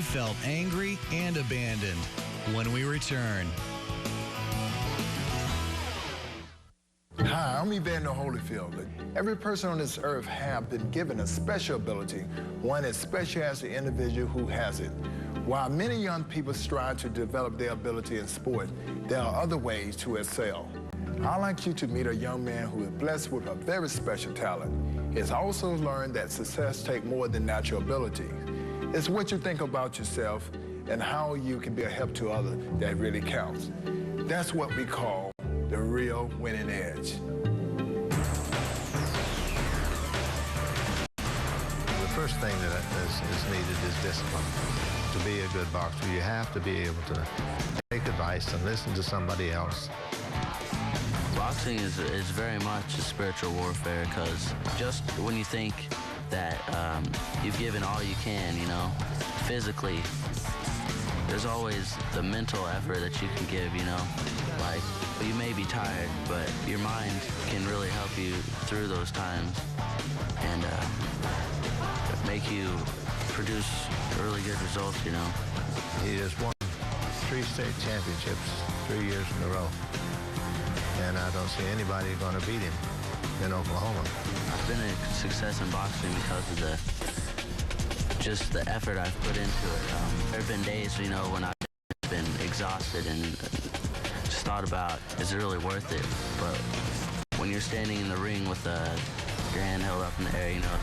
felt angry and abandoned. When we return. Hi, I'm Evander Holyfield. Every person on this earth have been given a special ability, one as special as the individual who has it. While many young people strive to develop their ability in sport, there are other ways to excel. I'd like you to meet a young man who is blessed with a very special talent. He has also learned that success takes more than natural ability. It's what you think about yourself and how you can be a help to others that really counts. That's what we call the real winning edge. The first thing that is needed is discipline. To be a good boxer, you have to be able to take advice and listen to somebody else. Boxing is very much a spiritual warfare, because just when you think that you've given all you can, you know, physically, there's always the mental effort that you can give, you know. Like, you may be tired, but your mind can really help you through those times and make you produce really good results, you know. He has won 3 state championships 3 years in a row. And I don't see anybody going to beat him in Oklahoma. I've been a success in boxing because of just the effort I've put into it. There have been days, you know, when I've been exhausted and just thought about, is it really worth it? But when you're standing in the ring with your hand held up in the air, you know,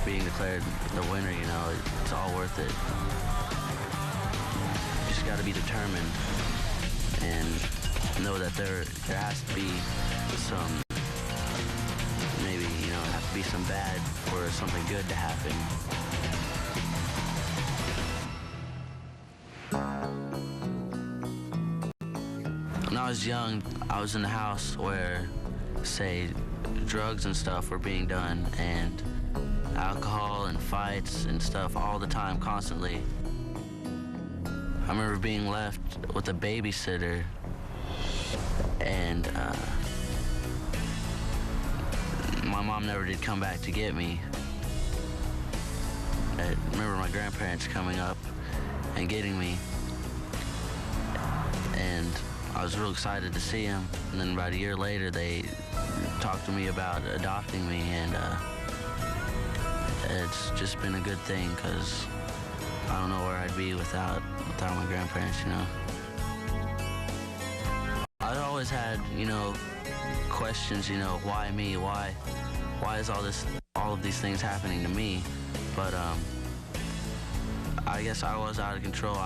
being declared the winner, you know, it's all worth it. You just got to be determined and know that there has to be some, maybe, you know, have to be some bad for something good to happen. When I was young, I was in a house where, say, drugs and stuff were being done, and alcohol and fights and stuff all the time, constantly. I remember being left with a babysitter, and my mom never did come back to get me. I remember my grandparents coming up and getting me, and I was real excited to see them. And then about a year later, they talked to me about adopting me, and it's just been a good thing, because I don't know where I'd be without my grandparents, you know. I always had, you know, questions, you know, why me? Why is all of these things happening to me? But I guess I was out of control.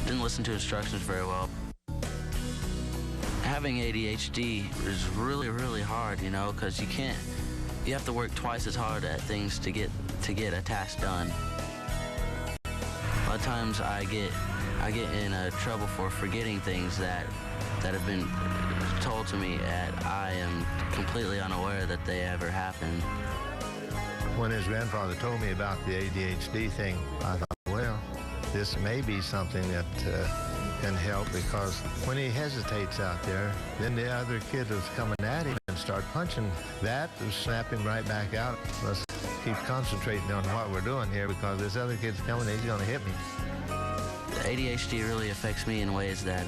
Didn't listen to instructions very well. Having ADHD is really, really hard, you know, because you have to work twice as hard at things to get a task done. A lot of times I get in trouble for forgetting things that have been told to me, and I am completely unaware that they ever happened. When his grandfather told me about the ADHD thing, I thought, well, this may be something that can help, because when he hesitates out there, then the other kid is coming at him and start punching. That will snap him right back out. Let's keep concentrating on what we're doing here, because this other kid's coming, he's going to hit me. ADHD really affects me in ways that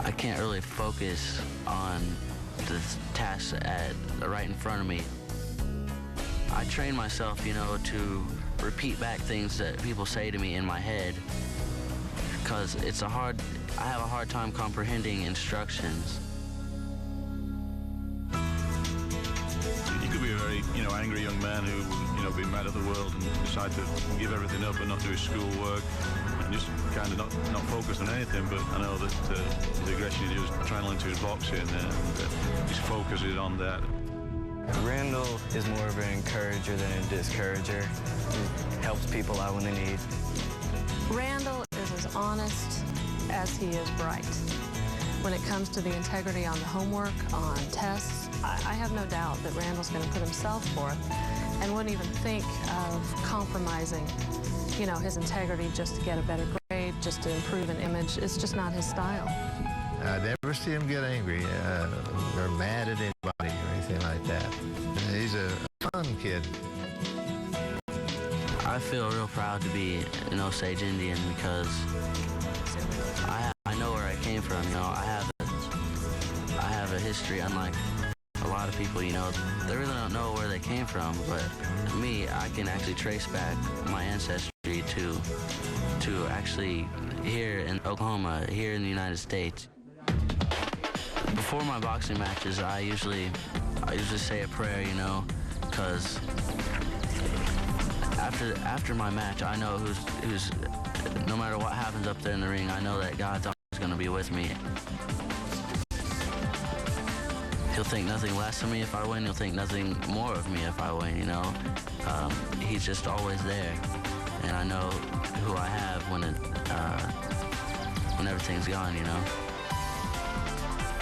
I can't really focus on the tasks right in front of me. I train myself, you know, to repeat back things that people say to me in my head, because I have a hard time comprehending instructions. You could be a very, you know, angry young man who will, you know, be mad at the world and decide to give everything up and not do his schoolwork and just kind of not focus on anything. But I know that the aggression he was trying to learn to his boxing, his focus is on that. Randal is more of an encourager than a discourager. He helps people out when they need. Randal is as honest as he is bright. When it comes to the integrity on the homework, on tests, I have no doubt that Randal's going to put himself forth and wouldn't even think of compromising, you know, his integrity just to get a better grade, just to improve an image. It's just not his style. I never see him get angry or mad at anybody or anything like that. He's a fun kid. I feel real proud to be an Osage Indian because I know where I came from. You know, I have a history, unlike a lot of people. You know, they really don't know where they came from. But me, I can actually trace back my ancestry to actually here in Oklahoma, here in the United States. Before my boxing matches, I usually say a prayer, you know, because after my match, I know who's no matter what happens up there in the ring, I know that God's always going to be with me. He'll think nothing less of me if I win. He'll think nothing more of me if I win, you know. He's just always there, and I know who I have when everything's gone, you know.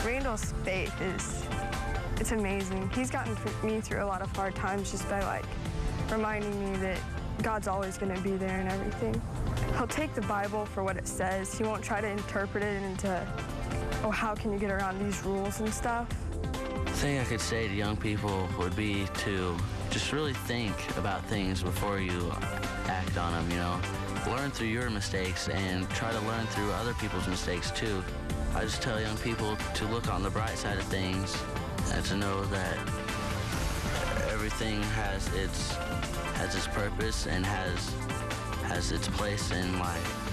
Randal's faith it's amazing. He's gotten me through a lot of hard times just by like reminding me that God's always going to be there and everything. He'll take the Bible for what it says. He won't try to interpret it into, oh, how can you get around these rules and stuff. The thing I could say to young people would be to just really think about things before you act on them, you know. Learn through your mistakes and try to learn through other people's mistakes too. I just tell young people to look on the bright side of things and to know that everything has its purpose and has its place in life.